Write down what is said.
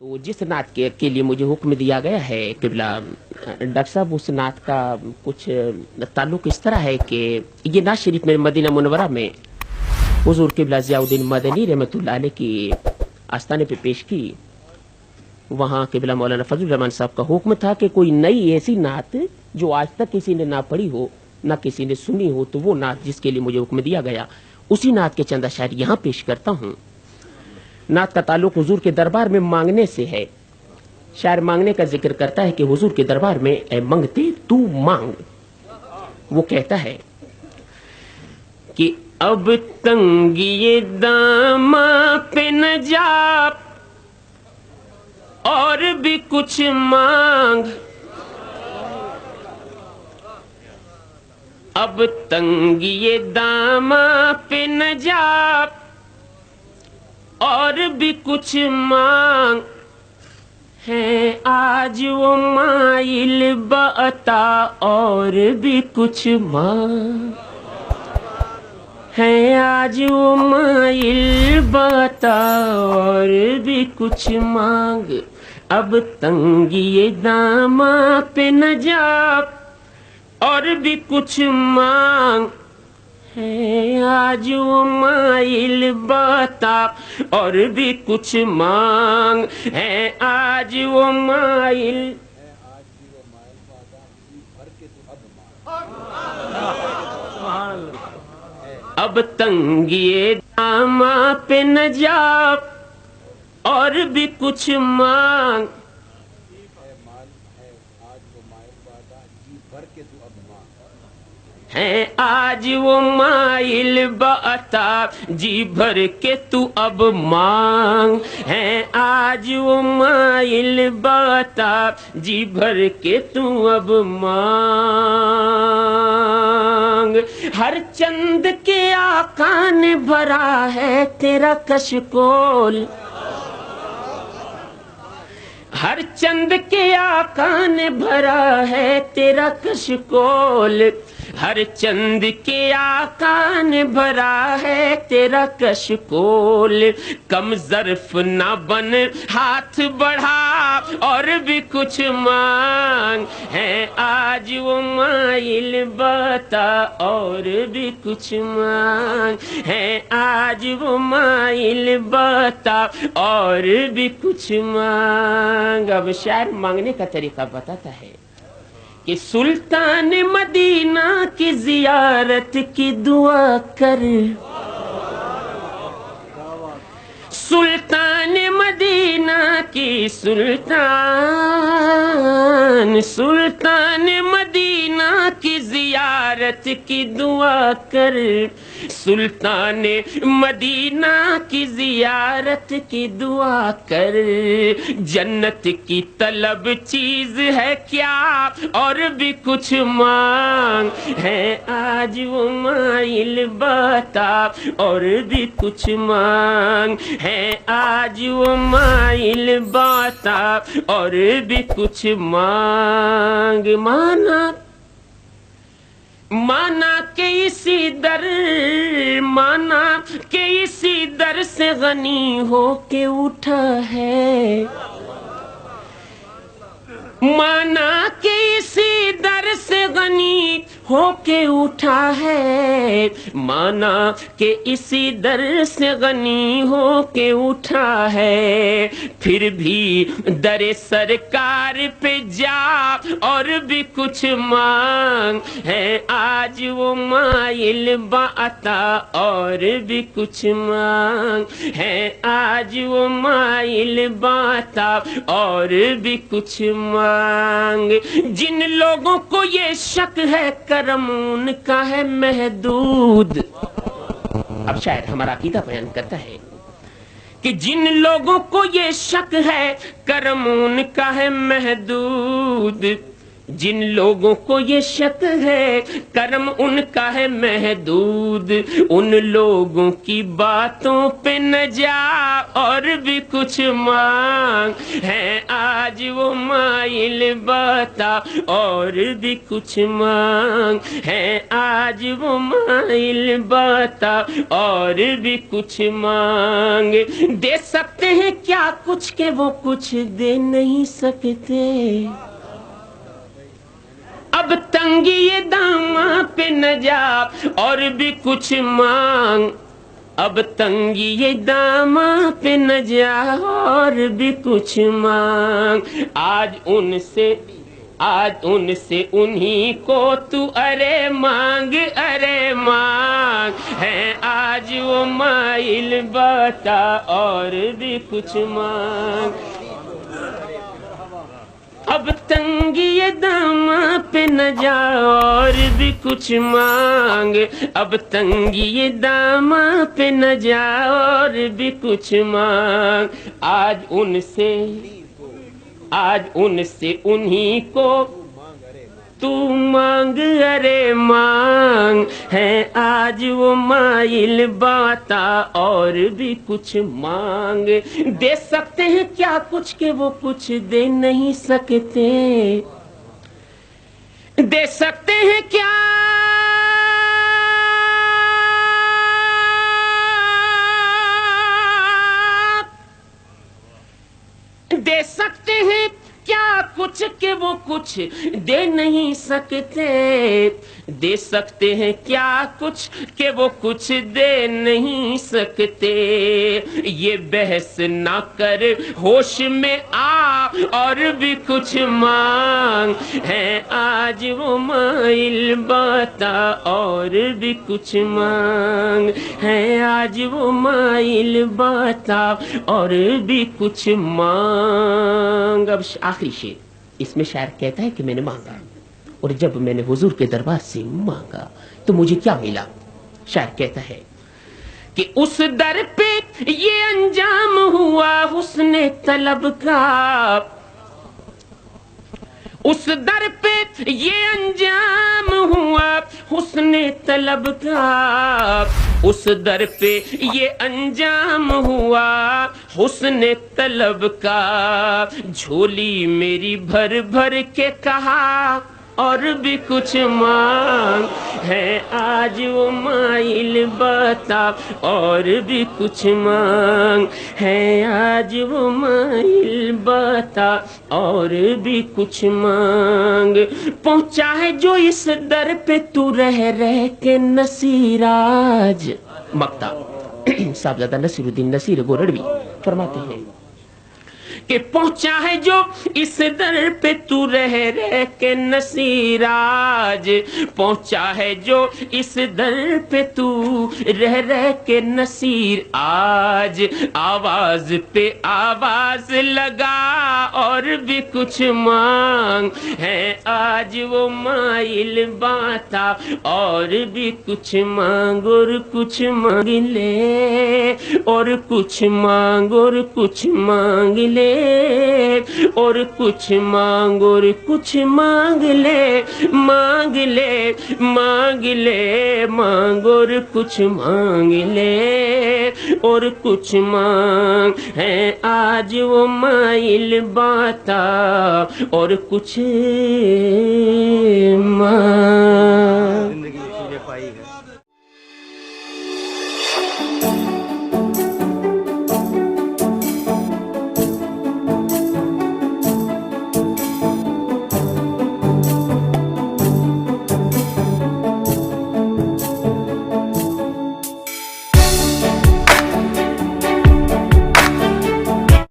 تو जिस नात के लिए मुझे हुक्म दिया गया है किबला डॉक्टर साहब, उस नात का कुछ ताल्लुक इस तरह है कि ये नात शरीफ में मदीना मुनव्वरा में हुजूर किबला ज़ियाउद्दीन मदनी रहमतुल्लाह अलैह की आस्थाने पे पेश की। वहाँ किबला मौलाना फजलुर रहमान साहब का हुक्म था कि कोई नई ऐसी नात जो आज तक किसी ने ना पढ़ी हो ना किसी ने सुनी हो, तो वो नात जिसके लिए मुझे हुक्म दिया गया उसी नात के चंद अशार यहाँ पेश करता हूँ। नात का ताल्लुक हुजूर के दरबार में मांगने से है। शायर मांगने का जिक्र करता है कि हुजूर के दरबार में ऐ मंगते तू मांग। वो कहता है कि अब तंगिए दामा पे न जा और भी कुछ मांग, अब तंगिए दामा पे न जा और भी कुछ मांग है। आज वो माइल बता और भी कुछ मांग है। आज वो माइल बता और भी कुछ मांग, अब तंगिए दामा पे न जा और भी कुछ मांग है। आज वो माइल बता और भी कुछ मांग है। आज वो माइल अब तंगिए दामा पे न जा और भी कुछ मांग है। आज वो माइल बता जी भर के तू अब मांग है। आज वो माइल बता जी भर के तू अब मांग। हर चंद के आका ने भरा है तेरा कशकोल, हर चंद के आका ने भरा है तेरा कशकोल। हर चंद के आका ने भरा है तेरा कशकोल। कम ज़र्फ ना बन हाथ बढ़ा और भी कुछ मांग है। आज वो माइल बता और भी कुछ मांग है। आज वो माइल बता और भी कुछ मांग। अब शायर मांगने का तरीका बताता है कि सुल्तान मदीना की जियारत की दुआ कर, सुल्तान मदीना की सुल्तान मदीना की जियारत की दुआ कर। सुल्तान मदीना की जियारत की दुआ कर। जन्नत की तलब चीज है क्या और भी कुछ मांग है। आज वो माइल बता और भी कुछ मांग है। आज वो माइल बता और भी कुछ मांग। माना के इसी दर, माना के इसी दर से गनी हो के उठा है। माना के इसी दर से गनी होके उठा है। माना के इसी दर से गनी होके उठा है। फिर भी दरे सरकार पे जा और भी कुछ मांग है। आज वो माइल बता और भी कुछ मांग है। आज वो माइल बता और भी कुछ मांग। जिन लोगों को ये शक है करम उनका है महदूद। अब शायर हमारा अकीदा बयान करता है कि जिन लोगों को ये शक है करम उनका है महदूद। जिन लोगों को ये शक है कर्म उनका है महदूद, उन लोगों की बातों पे न जा और भी कुछ मांग, है आज वो माइल बता और भी कुछ मांग, है आज वो माइल बता और भी कुछ मांग। दे सकते हैं क्या कुछ के वो कुछ दे नहीं सकते, अब तंगी ये दामा पे न जा और भी कुछ मांग, अब तंगी ये दामा पे न जा और भी कुछ मांग। आज उनसे उन्हीं को तू अरे मांग है आज वो माइल बता और भी कुछ मांग। अब तंगी ये दामा पे न जा और भी कुछ मांग, अब तंगी ये दामा पे न जा और भी कुछ मांग। आज उनसे उन्हीं को तू मांग अरे मांग, है आज वो माइल बाता और भी कुछ मांग। दे सकते हैं क्या कुछ के वो कुछ दे नहीं सकते, दे सकते हैं क्या दे सकते हैं क्या कुछ के वो कुछ दे नहीं सकते, दे सकते हैं क्या कुछ के वो कुछ दे नहीं सकते। ये बहस ना कर होश में आ और भी कुछ मांग, है आज वो माइल बता और भी कुछ मांग, है आज वो माइल बता और भी कुछ मांग। अब आखिरी शेर, इसमें शायर कहता है कि मैंने मांगा और जब मैंने हुजूर के दरबार से मांगा तो मुझे क्या मिला। शायर कहता है कि उस दर पे ये अंजाम हुआ हुस्ने तलब का, उस दर पे ये अंजाम हुआ हुस्ने तलब का, उस दर पे ये अंजाम हुआ हुस्ने तलब का। झोली मेरी भर भर के कहा और भी कुछ मांग, है आज वो माइल बता और भी कुछ मांग, है आज वो माइल बता और भी कुछ मांग। पहुंचा है जो इस दर पे तू रह रह के नसीराज। मक्ता साहबजादा नसीरुद्दीन नसीर गोरड़वी फरमाते हैं कि पहुंचा है जो इस दर पे तू रह रह के नसीराज, पहुंचा है जो इस दर पे तू रह रह के नसीर। आज आवाज पे आवाज लगा और भी कुछ मांग, है आज वो माइल बाता और भी कुछ मांग। और कुछ मांग ले और कुछ मांग और कुछ मांग ले और कुछ मांग और कुछ मांग ले, मांग ले मांग ले मांग और कुछ मांग ले और कुछ मांग, है आज वो माइल बाता और कुछ मांग।